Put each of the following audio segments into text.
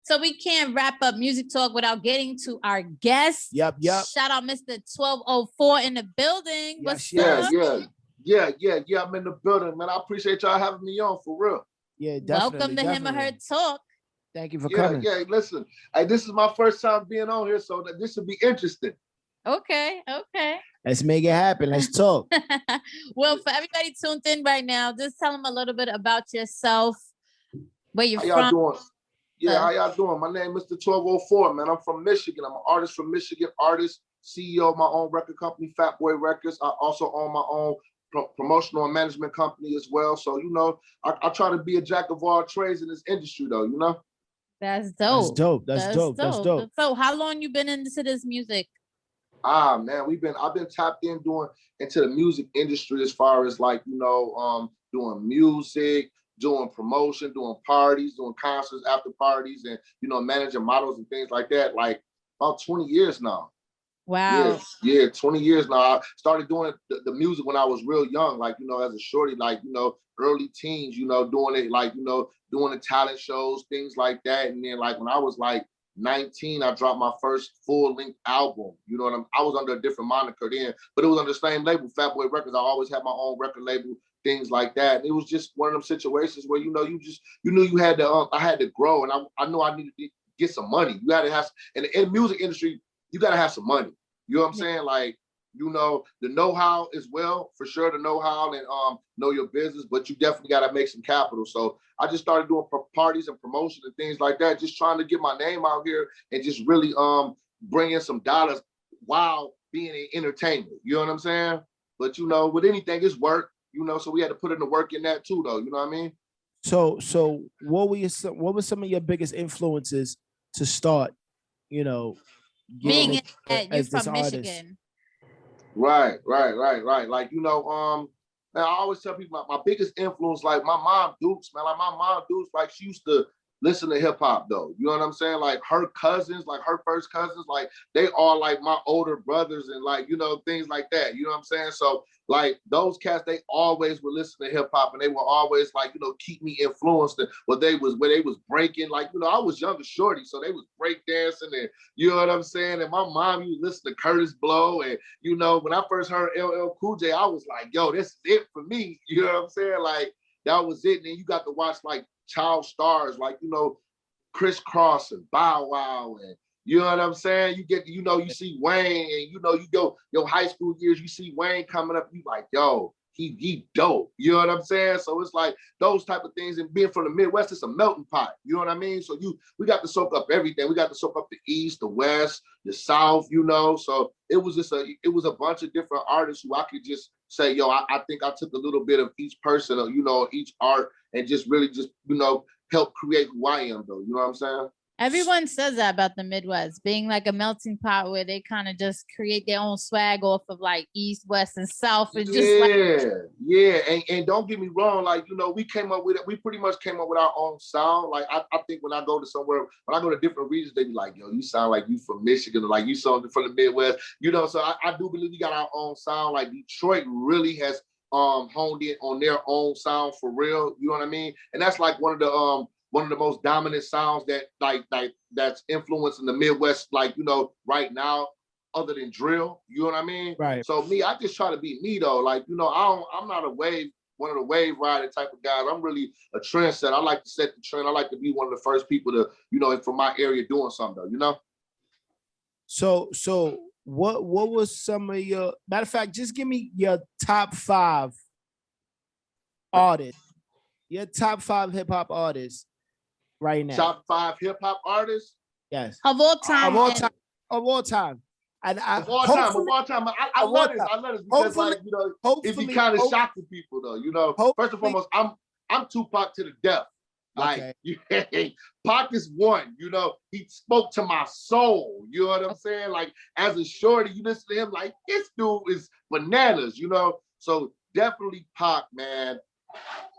So we can't wrap up Music Talk without getting to our guest. Yep. Shout out Mr. 1204 in the building. What's up? Yeah. I'm in the building, man. I appreciate y'all having me on for real. Yeah, definitely. Welcome to Him or Her Talk. Thank you for coming. Yeah, listen. Hey, this is my first time being on here, so this should be interesting. Okay. Let's make it happen. Let's talk. Well, for everybody tuned in right now, just tell them a little bit about yourself, where you're from. How y'all doing? Yeah, how y'all doing? My name is Mr. 1204, man. I'm from Michigan. I'm an artist from Michigan, CEO of my own record company, Phat Boi Records. I also own my own promotional and management company as well. So, you know, I try to be a jack of all trades in this industry, though, you know? That's dope. That's dope. So how long you been into this music? Man, I've been tapped into the music industry as far as like, you know, doing music, doing promotion, doing parties, doing concerts, after parties, and, you know, managing models and things like that, like about 20 years now. Wow. Yeah, 20 years now. I started doing the music when I was real young, like, you know, as a shorty, like, you know, early teens, you know, doing it, like, you know, doing the talent shows, things like that. And then like when I was like 19, I dropped my first full-length album. You know what I was under a different moniker then, but it was under the same label, Phat Boi Records. I always had my own record label, things like that. And it was just one of them situations where, you know, you knew you had to, I had to grow, and I knew I needed to get some money. You had to have, in the music industry, you got to have some money. You know what I'm saying? Like, you know, the know-how as well, for sure, the know-how and know your business, but you definitely got to make some capital. So I just started doing parties and promotion and things like that, just trying to get my name out here and just really bring in some dollars while being in entertainment. You know what I'm saying? But, you know, with anything, it's work, you know, so we had to put in the work in that too, though. You know what I mean? So what were some of your biggest influences to start, you know, being you're from Michigan? Right. Like, you know, man, I always tell people my biggest influence, like my mom Dukes, man. Like my mom Dukes, like she used to listen to hip hop though. You know what I'm saying? Like her cousins, like her first cousins, like they are like my older brothers and like, you know, things like that. You know what I'm saying? So like those cats, they always would listen to hip hop and they were always like, you know, keep me influenced in where they was breaking. Like, you know, I was younger shorty, so they was break dancing and you know what I'm saying? And my mom used to listen to Curtis Blow. And, you know, when I first heard LL Cool J, I was like, yo, this is it for me. You know what I'm saying? Like that was it. And then you got to watch like child stars, like, you know, Criss Cross and Bow Wow, and you know what I'm saying? You get, you know, you see Wayne, and you know, you go your high school years, you see Wayne coming up, you like, yo, he dope. You know what I'm saying? So it's like those type of things, and being from the Midwest, it's a melting pot. You know what I mean? So we got to soak up everything. We got to soak up the East, the West, the South, you know. So it was a bunch of different artists who I could just say, yo, I think I took a little bit of each person, or, you know, each art, and just really just, you know, help create who I am though. You know what I'm saying? Everyone says that about the Midwest, being like a melting pot where they kind of just create their own swag off of like East, West, and South. And And don't get me wrong, like, you know, we pretty much came up with our own sound. Like I think when I go to somewhere, when I go to different regions, they be like, yo, you sound like you from Michigan, or like you sound from the Midwest, you know. So I do believe we got our own sound. Like Detroit really has honed in on their own sound for real. You know what I mean? And that's like one of the most dominant sounds that that's influencing the Midwest, like, you know, right now, other than drill. You know what I mean? Right. So me, I just try to be me though. Like, you know, I'm not one of the wave riding type of guys. I'm really a trendsetter. I like to set the trend. I like to be one of the first people to, you know, from my area doing something though, you know? So what was some of your, matter of fact, just give me your top 5 artists, your top 5 hip hop artists right now. Top 5 hip hop artists? Yes. Of all time. Of all time. And of all time. I love this. I love this because, like, you know, it'd be kind of shocking people though, you know. First and foremost, I'm Tupac to the death. Like, okay. Pac is one, you know, he spoke to my soul, you know what I'm saying? Like, as a shorty, you listen to him, like, this dude is bananas, you know? So definitely Pac, man.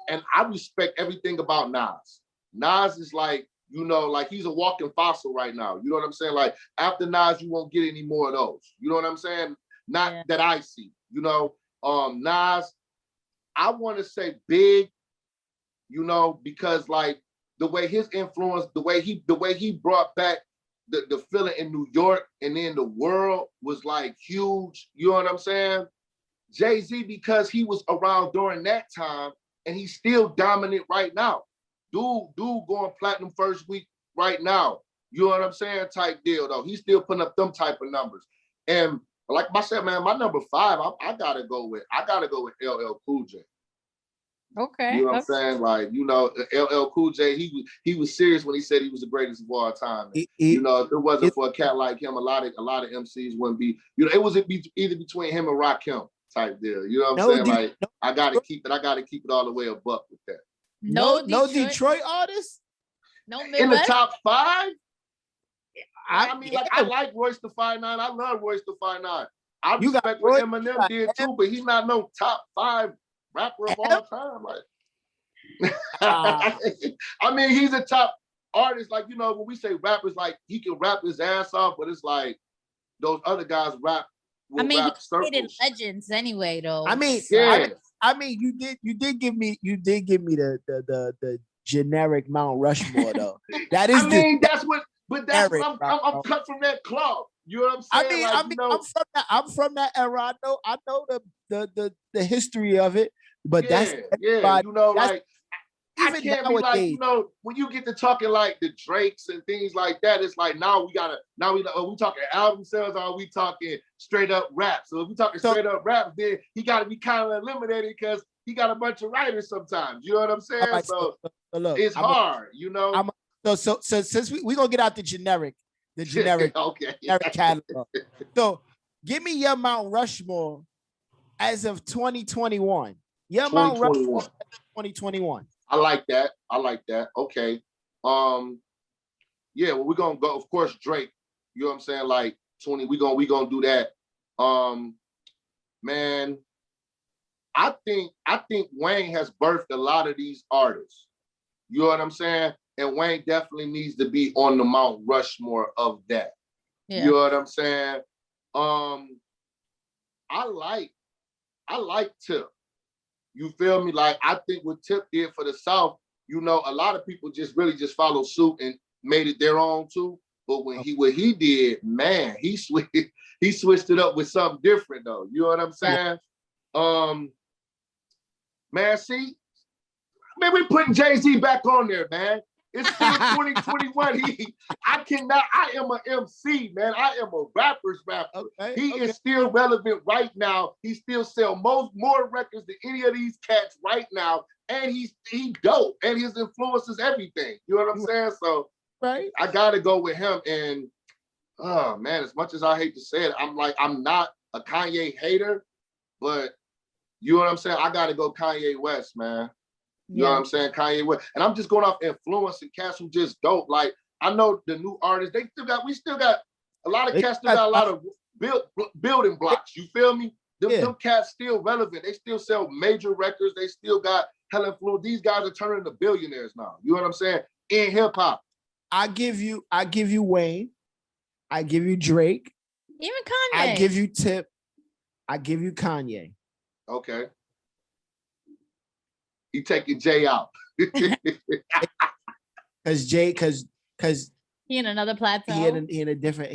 And I respect everything about Nas. Nas is like, you know, like he's a walking fossil right now. You know what I'm saying? Like, after Nas, you won't get any more of those. You know what I'm saying? Not that I see, you know? Nas, I want to say Big, you know, because like the way his influence, the way he brought back the feeling in New York and then the world was like huge. You know what I'm saying? Jay-Z, because he was around during that time and he's still dominant right now. Dude going platinum first week right now. You know what I'm saying? Type deal though. He's still putting up them type of numbers. And like I said, man, my number 5, I gotta go with LL Cool J. Okay. You know what I'm saying? Like, you know, LL Cool J, he was serious when he said he was the greatest of all time. You know, if it wasn't for a cat like him, a lot of MCs wouldn't be, you know, it was either between him and Rakim type deal. You know what I'm saying? Like, I gotta keep it all the way a buck with that. No Detroit artists? No In the Midwest? top 5? I mean, yeah. like, I like Royce the 5'9". I love Royce the 5'9". I You got respect what Eminem did too, but he's not no top 5 rapper of all time. Like, I mean, he's a top artist. Like, you know, when we say rappers, like, he can rap his ass off, but it's like those other guys rap. I mean, rap he created legends anyway, though. I mean, yeah. I mean, you did give me the generic Mount Rushmore though. That is. I mean, that's what I'm cut from that cloth. You know what I'm saying? I mean, I'm from that era. I know the history of it, but you know, like, I can't be like, you know, when you get to talking like the Drakes and things like that, it's like now we talking album sales, or are we talking straight up rap? So if we talking straight up rap, then he got to be kind of eliminated because he got a bunch of writers sometimes. You know what I'm saying? Right, so look, it's hard, you know. So since we gonna get out the generic okay. Generic catalog. So give me your Mount Rushmore as of 2021. Your Mount Rushmore 2021. I like that. Okay. Yeah, well, we're gonna go, of course, Drake. You know what I'm saying? Like 20, we gonna do that. Man, I think Wayne has birthed a lot of these artists. You know what I'm saying? And Wayne definitely needs to be on the Mount Rushmore of that. Yeah. You know what I'm saying? I like Tip. You feel me? Like, I think what Tip did for the South, you know, a lot of people just really just followed suit and made it their own too. But what he did, man, he switched it up with something different though. You know what I'm saying? Man, see, man, we putting Jay-Z back on there, man. It's still 2021. I am an MC, man. I am a rapper's rapper. Okay, he is still relevant right now. He still sells more records than any of these cats right now. And he dope. And his influence is everything. You know what I'm saying? So right. I gotta go with him. And oh man, as much as I hate to say it, I'm not a Kanye hater, but you know what I'm saying? I gotta go Kanye West, man. You know what I'm saying? Kanye West. And I'm just going off influence and cats who just dope. Like, I know the new artists, we still got a lot of cats still got a lot of building blocks. You feel me? Them cats still relevant. They still sell major records. They still got hella influence. These guys are turning into billionaires now. You know what I'm saying? In hip hop. I give you Wayne. I give you Drake. Even Kanye. I give you Tip. I give you Kanye. Okay. He taking Jay out. Cause he in another plateau. He in a different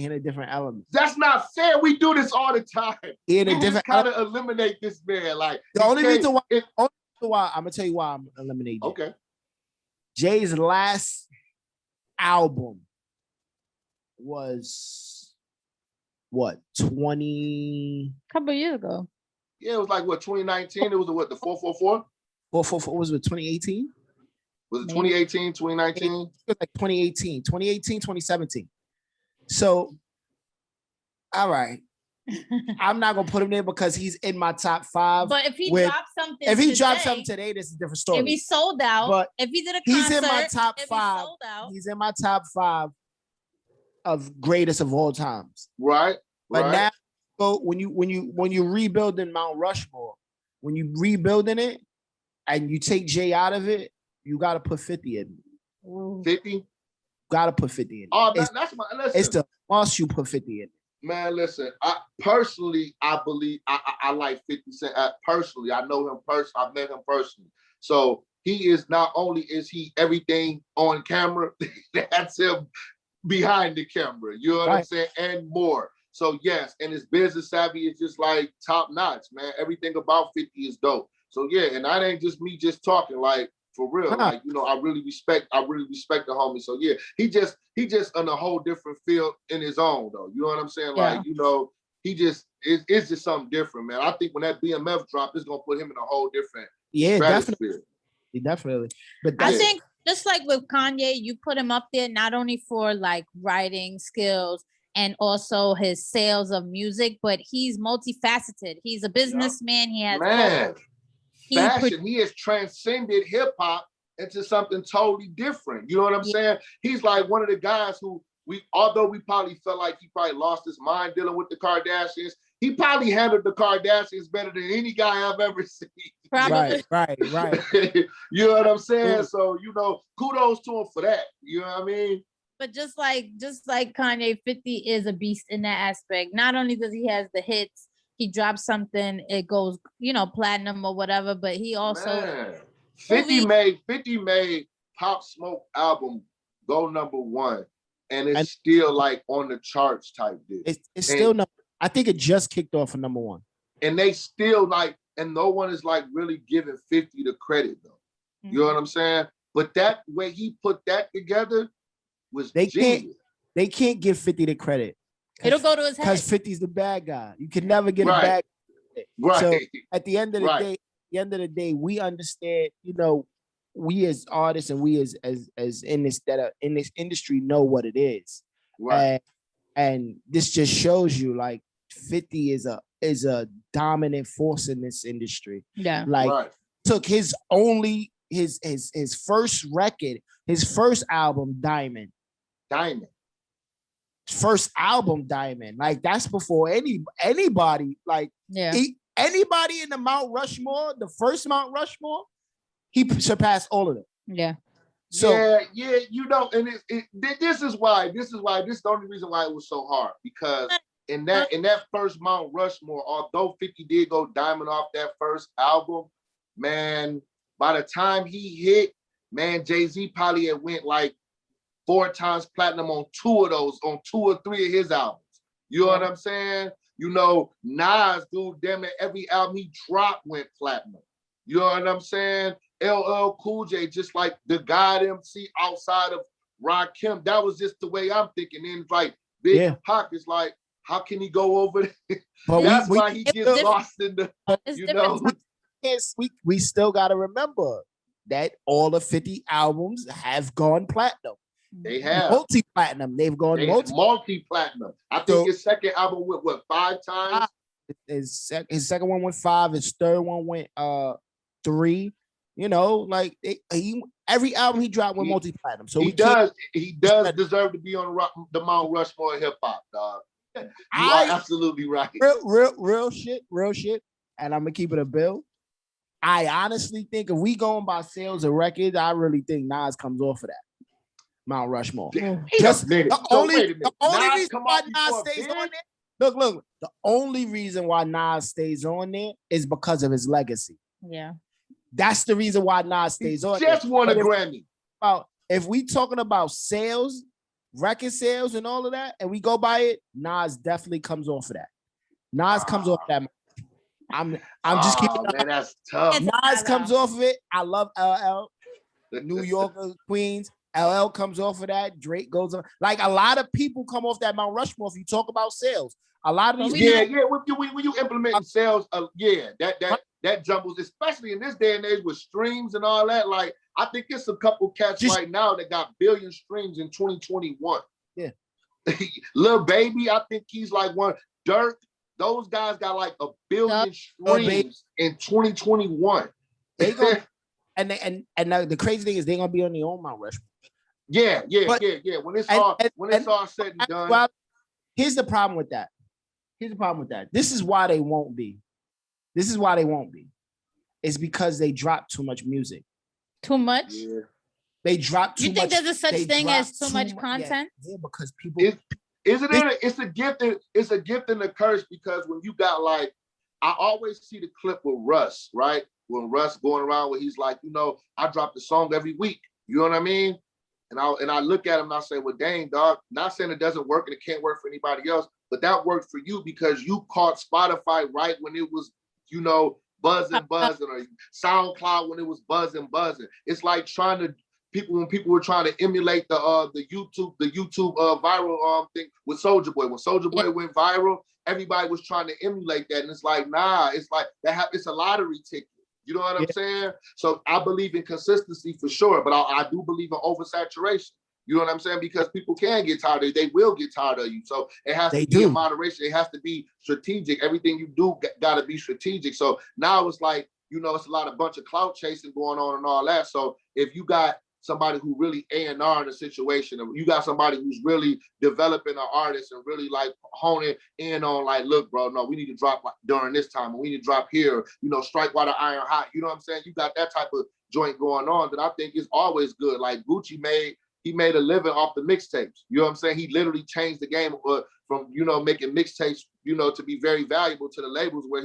element. That's not fair. We do this all the time. He in a different kind of eliminate this man. Like the only reason why I'm gonna tell you why I'm eliminating. Okay. Jay's last album was what, 20? Couple years ago. Yeah, it was like what, 2019. It was the 444. 444 was it 2018? Was it 2018, 2019? It was like 2018, 2017. So, all right. I'm not gonna put him there because he's in my top 5. But if he drops something today, this is a different story. If he sold out, but if he did a concert, he's in my top 5. He's in my top 5 of greatest of all times. Right. But now, so when you rebuilding Mount Rushmore, when you rebuilding it, and you take Jay out of it, you gotta put 50 in it. 50? Gotta put 50 in it. Oh, that's my listen. It's the must you put 50 in it. Man, listen, I believe I like 50 Cent. Personally, I know him personally. I've met him personally. So he is not only is he everything on camera, that's him behind the camera. You know what I'm saying? And more. So yes, and his business savvy is just like top notch, man. Everything about 50 is dope. So yeah, and that ain't just me just talking, like for real. Like, you know, I really respect the homie. So yeah, he just on a whole different field in his own though. You know what I'm saying? Yeah. Like, you know, it's just something different, man. I think when that BMF drop, it's gonna put him in a whole different stratosphere. Definitely. But I think just like with Kanye, you put him up there not only for like writing skills and also his sales of music, but he's multifaceted. He's a businessman. He has fashion. He has transcended hip hop into something totally different. You know what I'm saying? He's like one of the guys who although we probably felt like he probably lost his mind dealing with the Kardashians, he probably handled the Kardashians better than any guy I've ever seen. Probably. Right. You know what I'm saying? So, you know, kudos to him for that. You know what I mean? But just like Kanye, 50 is a beast in that aspect. Not only does he has the hits, he drops something, it goes, you know, platinum or whatever, but he also 50 made Pop Smoke album go #1, and it's still like on the charts type deal. It's still number. I think it just kicked off for #1. And they still like, and no one is like really giving 50 the credit though. Mm-hmm. You know what I'm saying? But that way he put that together was genius. They can't give 50 the credit. It'll go to his head. Because 50's the bad guy. You can never get a bad guy. Right. So at the end of the day, we understand, you know, we as artists and we as in this industry know what it is. Right. And this just shows you like 50 is a dominant force in this industry. Yeah. Like took his first record, his first album, Diamond. First album, Diamond. Like that's before anybody, like anybody in the Mount Rushmore, the first Mount Rushmore, he surpassed all of them. Yeah. So you know, and this is the only reason why it was so hard, because in that first Mount Rushmore, although 50 did go diamond off that first album, man, by the time he hit, man, Jay-Z probably had went like 4 times platinum on 2 of those, on 2 or 3 of his albums. You know what I'm saying? You know, Nas, dude, damn it, every album he dropped went platinum. You know what I'm saying? LL Cool J, just like the God MC outside of Rakim. That was just the way I'm thinking. And it's like Big Pac is like, how can he go over there? But that's why he gets lost in the, you know. Yes, we still got to remember that all the 50 albums have gone platinum. They have multi-platinum. They've gone multi-platinum. I think his second album went 5 times. His second one went 5. His third one went 3. You know, like every album he dropped went multi-platinum. So he does deserve to be on the Mount Rushmore of hip hop, dog. You are absolutely right. Real shit. And I'm gonna keep it a bill. I honestly think if we going by sales of records, I really think Nas comes off of that Mount Rushmore. Just the only reason why Nas stays on there. Look. The only reason why Nas stays on there is because of his legacy. Yeah. That's the reason why Nas stays on there. Just won a Grammy. If we talking about sales, record sales and all of that, and we go by it, Nas definitely comes off of that. Nas comes off that. I'm just keeping man, that's tough. Nas comes off of it. I love LL, New Yorker, Queens. LL comes off of that. Drake goes on. Like a lot of people come off that Mount Rushmore if you talk about sales. A lot of these when you implement sales, that jumbles, especially in this day and age with streams and all that. Like I think it's a couple cats right now that got billion streams in 2021. Yeah, Lil Baby, I think he's like one. Dirk, those guys got like a billion streams in 2021. They go, and the crazy thing is they're gonna be on their own Mount Rushmore. Yeah. When it's all said and done. Well, here's the problem with that. This is why they won't be. It's because they drop too much music. Too much? Yeah. They drop too much. You think there's a such thing as too much content? Yeah, because people it's a gift and a curse, because when you got like I always see the clip with Russ, right? When Russ going around where he's like, I drop the song every week. You know what I mean? And I look at him and I say, well, dang, dog, not saying it doesn't work and it can't work for anybody else, but that worked for you because you caught Spotify right when it was, buzzing, or SoundCloud when it was buzzing. It's like when people were trying to emulate the YouTube viral thing with Soulja Boy. When Soulja Boy went viral, everybody was trying to emulate that. And it's like, nah, it's like it's a lottery ticket. You know what I'm saying? So I believe in consistency for sure, but I do believe in oversaturation. You know what I'm saying? Because people can get tired of you. They will get tired of you. So it has to be in moderation. It has to be strategic. Everything you do got to be strategic. So now it's like, it's a lot of bunch of clout chasing going on and all that. So if you got somebody who really A&R in a situation, and you got somebody who's really developing an artist and really like honing in on like, look, bro, no, we need to drop during this time, and we need to drop here, strike while the iron hot. You know what I'm saying? You got that type of joint going on that I think is always good. Like Gucci made a living off the mixtapes. You know what I'm saying? He literally changed the game from, making mixtapes, to be very valuable to the labels where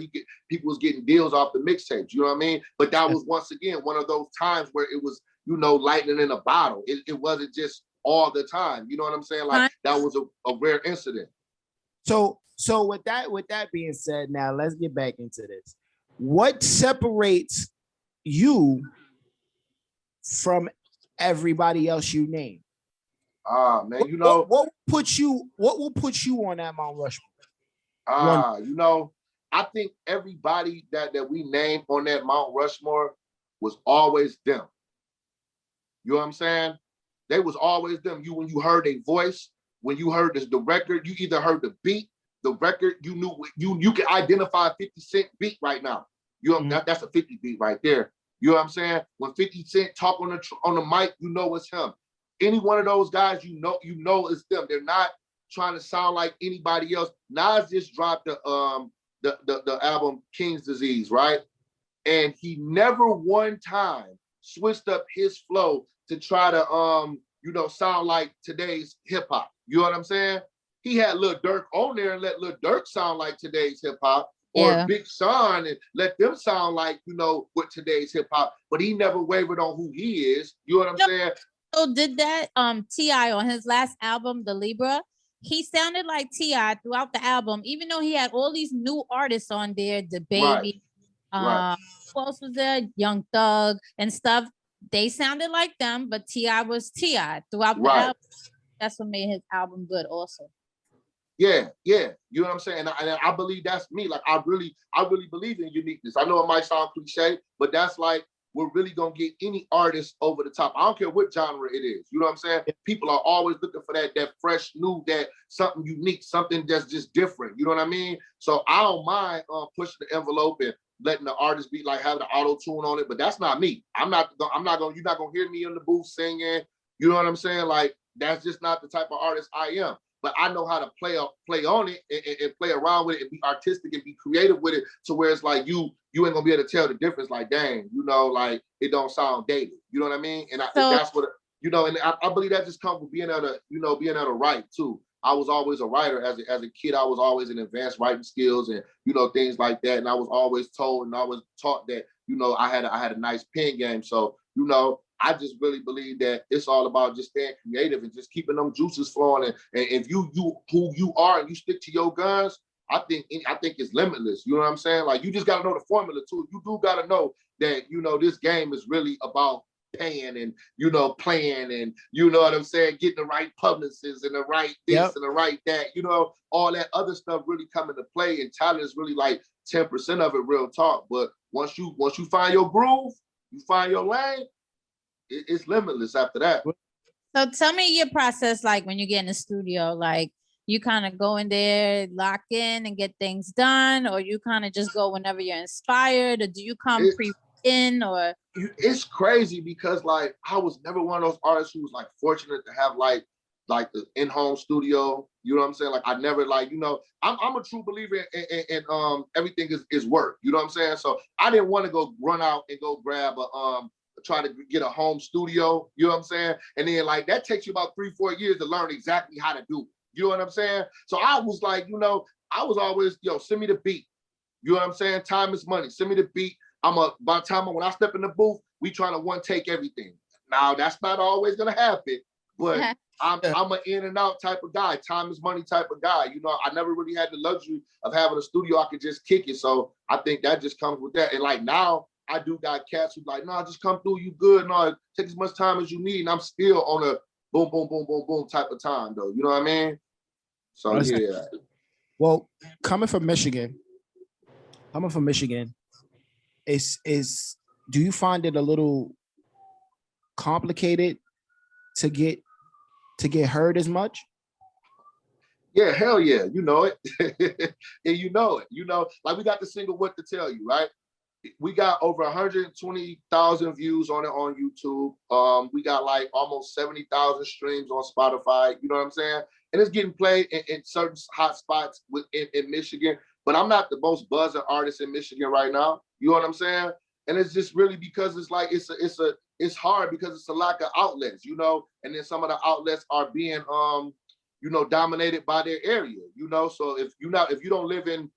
people was getting deals off the mixtapes. You know what I mean? But that was, once again, one of those times where it was, lightning in a bottle. It wasn't just all the time. You know what I'm saying? Like that was a rare incident. So with that being said, now let's get back into this. What separates you from everybody else you name? Man, what will put you on that Mount Rushmore? I think everybody that we named on that Mount Rushmore was always them. You know what I'm saying? They was always them. When you heard a voice, when you heard the record, you either heard the beat, the record, you knew you can identify a 50 Cent beat right now. That's a 50 beat right there. You know what I'm saying? When 50 Cent talk on the mic, it's him. Any one of those guys, you know it's them. They're not trying to sound like anybody else. Nas just dropped the album King's Disease, right? And he never one time switched up his flow to try to sound like today's hip hop. You know what I'm saying? He had Lil Durk on there and let Lil Durk sound like today's hip hop. Or Big Sean and let them sound like, what today's hip hop, but he never wavered on who he is. You know what I'm saying? So did that T.I. on his last album, The Libra, he sounded like T.I. throughout the album, even though he had all these new artists on there, The Baby, Right. Who else was there? Young Thug and stuff. They sounded like them, but T.I. was T.I. throughout the album. That's what made his album good also. Yeah. You know what I'm saying? And I believe that's me. Like, I really believe in uniqueness. I know it might sound cliche, but that's like, we're really going to get any artist over the top. I don't care what genre it is. You know what I'm saying? People are always looking for that fresh, new, that something unique, something that's just different. You know what I mean? So I don't mind pushing the envelope and letting the artist be like, having the auto tune on it, but that's not me. you're not going to hear me in the booth singing. You know what I'm saying? Like, that's just not the type of artist I am. But I know how to play on it and play around with it and be artistic and be creative with it, to where it's like you ain't gonna be able to tell the difference. Like, dang, like it don't sound dated. You know what I mean? And that's what and I believe that just comes from being able to write too. I was always a writer as a kid. I was always in advanced writing skills and things like that. And I was always told and I was taught that I had a nice pen game. So I just really believe that it's all about just staying creative and just keeping them juices flowing. And if you who you are and you stick to your guns, I think it's limitless. You know what I'm saying? Like, you just got to know the formula too. You do got to know that this game is really about paying and playing and what I'm saying, getting the right publicists and the right this and the right that. All that other stuff really come into play, and talent is really like 10% of it, real talk. But once you find your groove, you find your lane, it's limitless after that. So tell me your process, like when you get in the studio, like you kind of go in there, lock in and get things done, or you kind of just go whenever you're inspired, or do you come pre-in? Or it's crazy because like I was never one of those artists who was like fortunate to have like the in-home studio. You know what I'm saying? Like, I never I'm a true believer in everything is work. You know what I'm saying? So I didn't want to go run out and go grab try to get a home studio, you know what I'm saying? And then like that takes you about 3-4 years to learn exactly how to do it. You know what I'm saying? So I was like, I was always, send me the beat. You know what I'm saying? Time is money. Send me the beat. By the time when I step in the booth, we trying to one take everything. Now that's not always gonna happen, but I'm an in and out type of guy. Time is money type of guy. You know, I never really had the luxury of having a studio I could just kick it. So I think that just comes with that. And like now, I do got cats who like, nah, just come through. You good? No, take as much time as you need. And I'm still on a boom, boom, boom, boom, boom type of time though. You know what I mean? So yeah. Well, coming from Michigan, is do you find it a little complicated to get heard as much? Yeah, hell yeah, you know it. And you know it. You know, like we got the single "What to Tell You," right? We got over 120,000 views on it on YouTube. We got like almost 70,000 streams on Spotify. You know what I'm saying? And it's getting played in certain hot spots in Michigan. But I'm not the most buzzing artist in Michigan right now. You know what I'm saying? And it's just really because it's like it's hard because it's a lack of outlets. You know, and then some of the outlets are being you know, dominated by their area. You know, so if you don't live in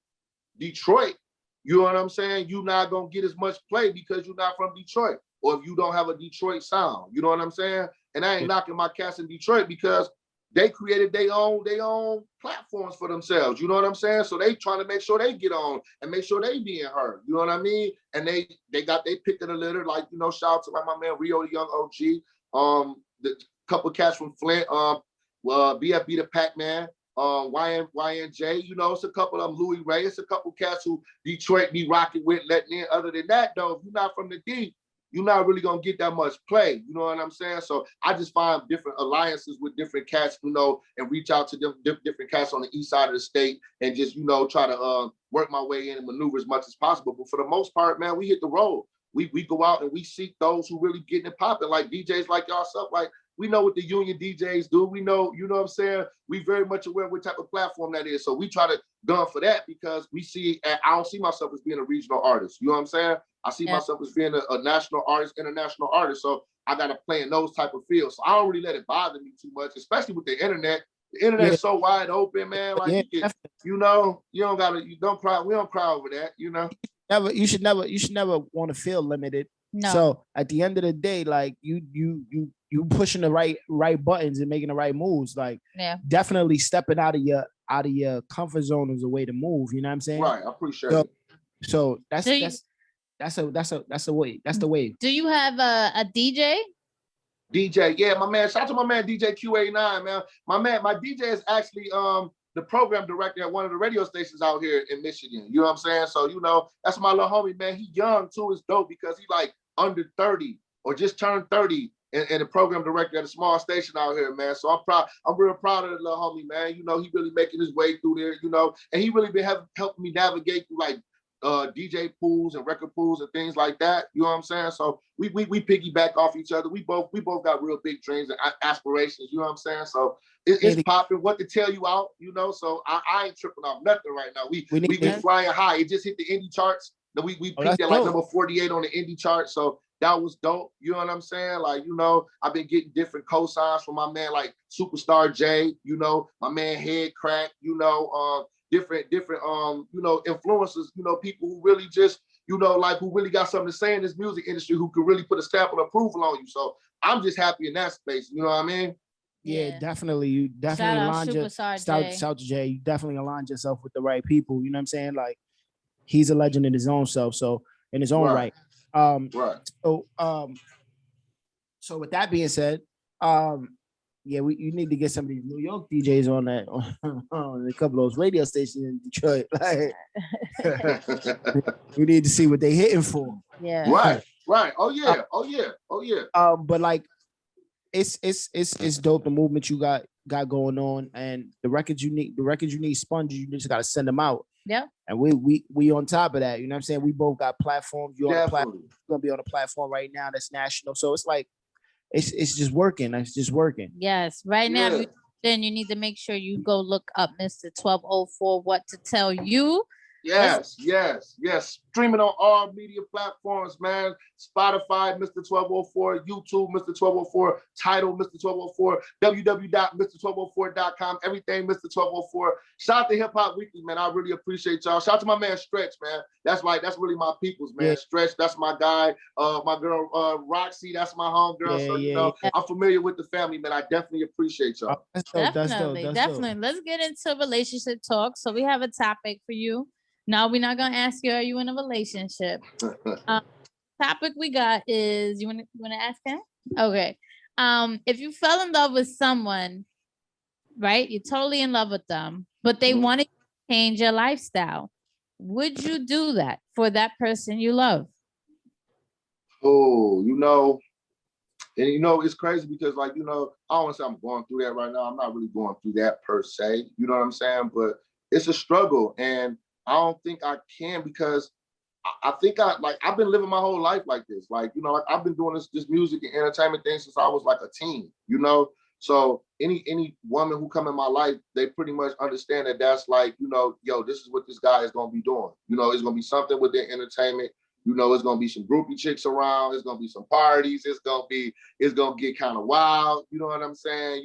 Detroit, you know what I'm saying? You're not gonna get as much play because you're not from Detroit, or if you don't have a Detroit sound. You know what I'm saying? And I ain't knocking my cats in Detroit because they created their own platforms for themselves. You know what I'm saying? So they trying to make sure they get on and make sure they being heard. You know what I mean? And they picked of the litter. Like, you know, shout out to like my man Rio the Young OG, the couple cats from Flint, BFB the Pac-Man. YNJ, you know, it's a couple of them, Louis Ray, it's a couple cats who Detroit be rocking with, letting in. Other than that, though, if you're not from the D, you're not really gonna get that much play. You know what I'm saying? So I just find different alliances with different cats, you know, and reach out to them different cats on the east side of the state and just, you know, try to work my way in and maneuver as much as possible. But for the most part, man, we hit the road. We go out and we seek those who really getting it popping, like DJs like y'all stuff, like we know what the union DJs do. We know, you know what I'm saying? We very much aware what type of platform that is. So we try to gun for that because we see, I don't see myself as being a regional artist. You know what I'm saying? I see myself as being a national artist, international artist. So I got to play in those type of fields. So I don't really let it bother me too much, especially with the internet. The internet is so wide open, man. Like, you know, you don't cry. We don't cry over that, you know? You should never want to feel limited. No. So at the end of the day, like you pushing the right buttons and making the right moves. Like definitely stepping out of your comfort zone is a way to move. You know what I'm saying? Right. I appreciate it. So that's the way. That's the way. Do you have a DJ? DJ, yeah, my man. Shout out to my man DJ Q89, man. My DJ is actually the program director at one of the radio stations out here in Michigan. You know what I'm saying? So, you know, that's my little homie, man. He young too. It's dope because he like under 30 or just turned 30 and the program director at a small station out here, man. So I'm proud. I'm real proud of the little homie, man. You know, he really making his way through there, you know, and he really been helping me navigate through like DJ pools and record pools and things like that. You know what I'm saying? So we piggyback off each other. We both got real big dreams and aspirations. You know what I'm saying? So it's popping. What to tell you out? You know? So I ain't tripping off nothing right now. We flying high. It just hit the indie charts. We peaked at like number 48 on the indie chart. So that was dope. You know what I'm saying? Like, you know, I've been getting different cosigns from my man like Superstar J. You know, my man Head Crack. You know, different you know, influencers, you know, people who really just, you know, like who really got something to say in this music industry, who could really put a stamp of approval on you. So I'm just happy in that space. You know what I mean? Yeah, definitely. You definitely aligned yourself, Jay. You definitely aligned yourself with the right people. You know what I'm saying? Like, he's a legend in his own self. So in his own right. So with that being said, yeah, you need to get some of these New York DJs on that on a couple of those radio stations in Detroit. Like, we need to see what they hitting for. Yeah. Right. Oh yeah. But like, it's dope, the movement you got going on, and the records you need sponges. You just got to send them out. Yeah. And we on top of that. You know what I'm saying? We both got platforms. You're on the platform. You're gonna be on a platform right now that's national. So it's like, it's just working. It's just working. Yes. Right now, then you need to make sure you go look up Mr. 1204 What to Tell You. Yes. Streaming on all media platforms, man. Spotify, Mr. 1204, YouTube, Mr. 1204, Tidal, Mr. 1204, www.mr1204.com, everything Mr. 1204. Shout out to Hip Hop Weekly, man. I really appreciate y'all. Shout out to my man Stretch, man. That's really my people's, man. Yeah. Stretch, that's my guy. My girl Roxy, that's my homegirl. So I'm familiar with the family, man. I definitely appreciate y'all. Definitely. Let's get into relationship talk. So we have a topic for you. No, we're not gonna ask you, are you in a relationship? Topic we got is, you wanna ask him? Okay. If you fell in love with someone, right? You're totally in love with them, but they want to change your lifestyle. Would you do that for that person you love? Oh, and it's crazy because, like, I don't want to say I'm going through that right now. I'm not really going through that per se. You know what I'm saying? But it's a struggle, and I don't think I can, because I think I've been living my whole life like this. Like, like I've been doing this music and entertainment thing since I was like a teen, So any woman who come in my life, they pretty much understand that that's like, yo, this is what this guy is going to be doing. It's going to be something with their entertainment. It's going to be some groupie chicks around. It's going to be some parties. It's going to get kind of wild. You know what I'm saying?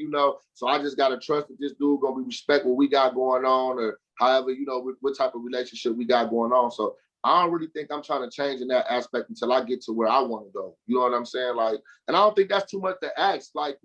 So I just got to trust that this dude going to be respect what we got going on, or however, what type of relationship we got going on. So I don't really think I'm trying to change in that aspect until I get to where I want to go. You know what I'm saying? Like, and I don't think that's too much to ask. Like,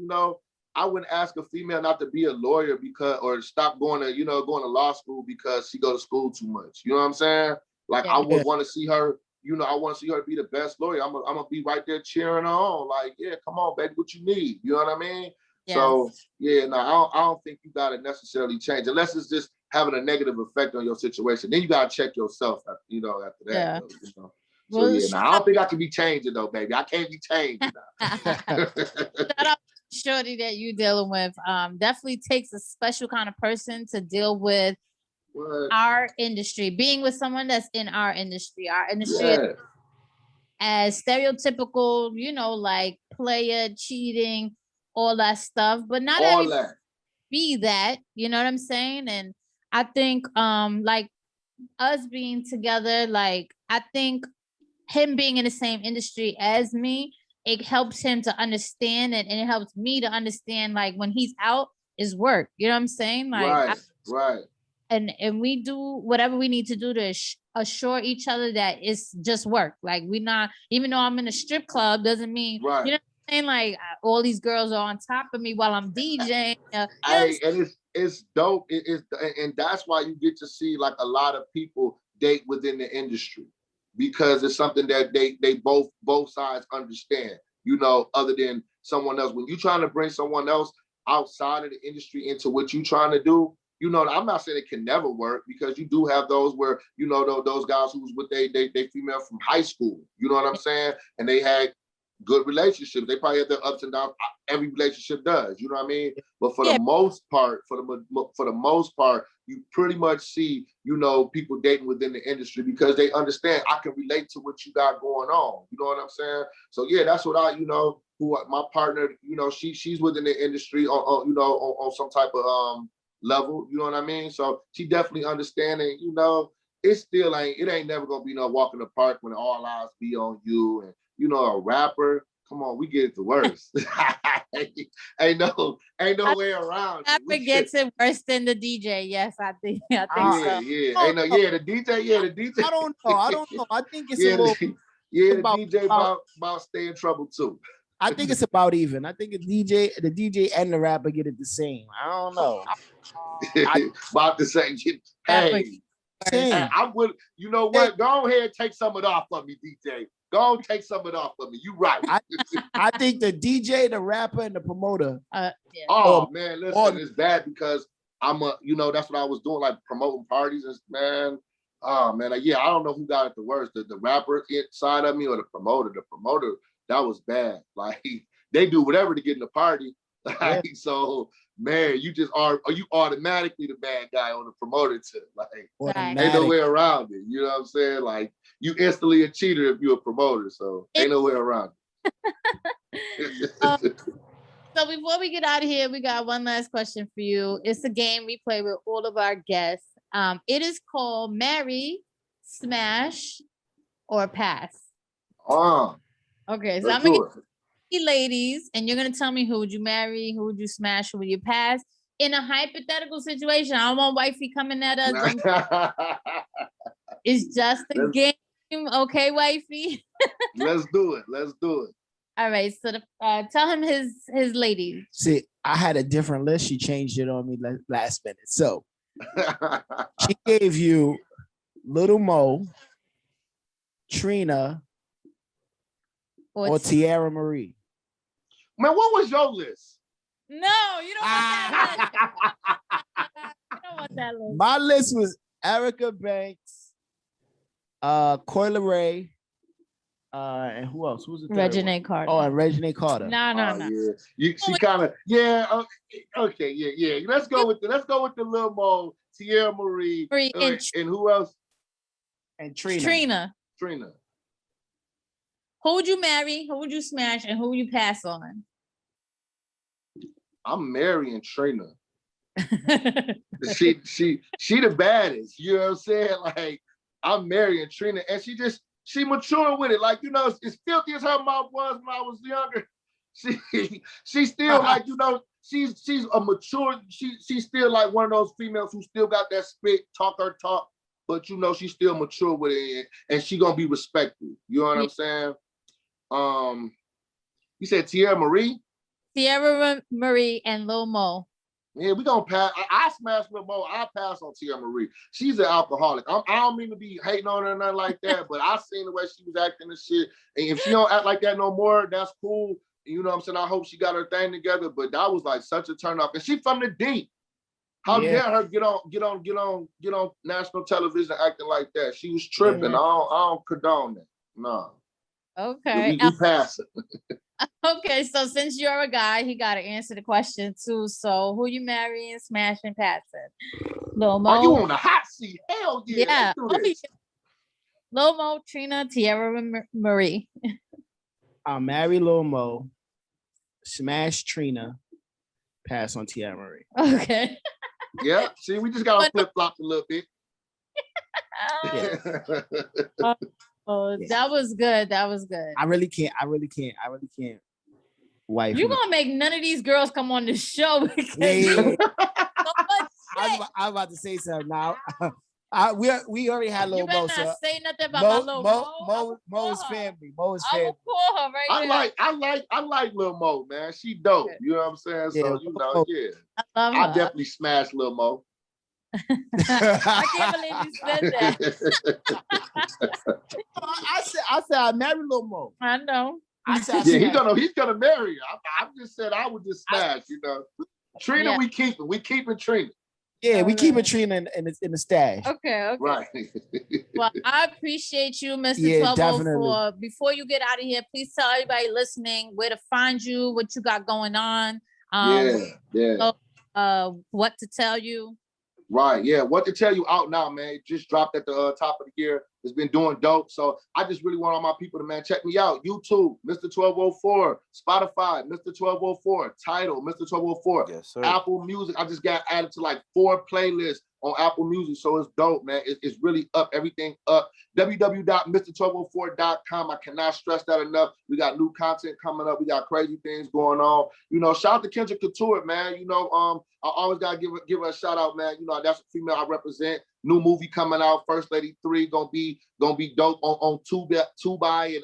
I wouldn't ask a female not to be a lawyer or stop going to law school because she go to school too much. You know what I'm saying? Like, I would want to see her, I want to see her be the best lawyer. I'm gonna be right there cheering her on. Like, yeah, come on, baby, what you need? You know what I mean? Yes. So yeah, no, I don't think you gotta necessarily change unless it's just having a negative effect on your situation. Then you gotta check yourself, after that. Yeah. So yeah, I don't think I can be changing though, baby. I can't be changing. Shout out shorty that you dealing with. Definitely takes a special kind of person to deal with our industry. Being with someone that's in our industry. Our industry is as stereotypical, like player, cheating, all that stuff. But not everybody be that, you know what I'm saying? And I think like us being together, like I think him being in the same industry as me, it helps him to understand it, and it helps me to understand, like, when he's out is work. You know what I'm saying? Like, right. And we do whatever we need to do to assure each other that it's just work. Like, we not, even though I'm in a strip club, doesn't mean, you know what I'm saying? Like, all these girls are on top of me while I'm DJing. Hey, and it's dope. And that's why you get to see, like, a lot of people date within the industry, because it's something that they both sides understand, other than someone else. When you're trying to bring someone else outside of the industry into what you're trying to do, I'm not saying it can never work, because you do have those where, those guys who's with they female from high school, you know what I'm saying? And they had good relationships. They probably had their ups and downs. Every relationship does, you know what I mean? But for the most part, you pretty much see, people dating within the industry because they understand I can relate to what you got going on. You know what I'm saying? So yeah, that's what who my partner, she's within the industry on some type of level, you know what I mean? So she definitely understanding, it ain't never gonna be no walk in the park when all eyes be on you. And a rapper, come on, we get it the worst. ain't no way around it. Rapper gets it worse than the DJ. Yes, I think so. The DJ. I don't know. I think it's a little. The DJ about stay in trouble too. I think it's about even. I think the DJ and the rapper get it the same. I don't know. About the same. Hey, I'm with. You know what? Go ahead and take some of it off of me, DJ. Go and take some of it off of me. You right. I think the DJ, the rapper, and the promoter. Oh man, listen, it's bad because I'm that's what I was doing, like promoting parties, and man. Oh man, I don't know who got it the worst, the rapper inside of me or the promoter. The promoter, that was bad. Like, they do whatever to get in the party. Like, so man, you automatically the bad guy on the promoter tip. Like, ain't no way around it. You know what I'm saying? Like, you instantly a cheater if you're a promoter. So ain't no way around it. So before we get out of here, we got one last question for you. It's a game we play with all of our guests. It is called Marry, smash, or pass? Okay, so let's I'm gonna do it. get you ladies, and you're gonna tell me who would you marry, who would you smash, who would you pass? In a hypothetical situation, I don't want wifey coming at us. It's just a game, okay, wifey? Let's do it. Let's do it. All right, so tell him his ladies. See, I had a different list. She changed it on me last minute. So she gave you Little Mo, Trina, or Tierra Marie. Man, what was your list? No, you don't want that list. You don't want that list. My list was Erica Banks, Coyle Ray, and who else? Who's the third Reginae one? Carter. Oh, and Reginae Carter. No. Yeah. She kind of okay, yeah. Let's go with the Lil Mo, Tierra Marie, and who else? And Trina. Who would you marry? Who would you smash? And who would you pass on? I'm marrying Trina. she the baddest. You know what I'm saying? Like, I'm marrying Trina, and she mature with it. Like, you know, as filthy as her mouth was when I was younger, she's still like, you know, she's a mature. She's still like one of those females who still got that spit, talk her talk, but you know she's still mature with it, and she gonna be respectful. You know what I'm saying? You said Tierra Marie? Tierra Marie and Lil Mo. Yeah, we gonna pass. I smash Lil Mo. I pass on Tierra Marie. She's an alcoholic. I don't mean to be hating on her or nothing like that, but I seen the way she was acting and shit. And if she don't act like that no more, that's cool. You know what I'm saying? I hope she got her thing together. But that was like such a turn off. And she from the deep. How dare her get on national television acting like that? She was tripping. Yeah. I don't condone that. No. Okay. We pass it. Okay, so since you're a guy, he got to answer the question too. So who you marrying, smashing, passing? Lil Mo. Are you on the hot seat? Hell yeah. Let's do this. Lil Mo, Trina, Tierra Marie. I'll marry Lil Mo, smash Trina, pass on Tierra Marie. Okay. Yeah. See, we just gotta flip flop a little bit. Oh, that was good. That was good. I really can't. Wife. You're gonna make none of these girls come on the show because Yeah. so much shit. I'm about to say something now. We already had Lil Mo. You better not say nothing about my Lil Mo's family. Mo's I family. will call her right now. I like Lil Mo, man. She dope. You know what I'm saying? So Yeah, you know, I love her. I definitely smash Lil Mo. I can't believe you said that. I said I marry Lil Mo. I know. I said he's gonna marry her. I just said I would just smash. You know, Trina, we keeping Trina. Yeah, we keep Trina in the stash. Okay. Right. Well, I appreciate you, Mr. Yeah, 1204. definitely. Before you get out of here, please tell everybody listening where to find you, what you got going on. What to tell you. Right, yeah. What to tell you out now, man. It just dropped at the top of the year. It's been doing dope. So I just really want all my people to, man, check me out. YouTube, Mr. 1204. Spotify, Mr. 1204. Tidal, Mr. 1204. Yes, sir. Apple Music. I just got added to like 4 playlists on Apple Music. So it's dope, man. It's really up. Everything up. www.mr1204.com. I cannot stress that enough. We got new content coming up. We got crazy things going on. You know, shout out to Kendra Couture, man. You know, I always gotta give her a shout out, man. You know, that's a female I represent. New movie coming out, First Lady 3, gonna be dope on Tubi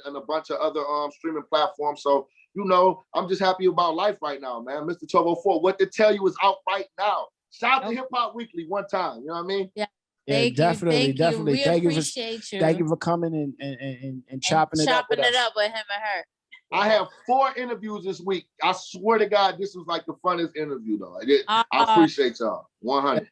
and a bunch of other streaming platforms. So, you know, I'm just happy about life right now, man. Mr. 1204, What to Tell You is out right now. Shout out to Hip Hop Weekly one time. You know what I mean? Yeah. Yeah, definitely. We appreciate you. Thank you for coming and chopping it up with with him and her. I have 4 interviews this week. I swear to God, this was like the funnest interview, though. I appreciate y'all. 100.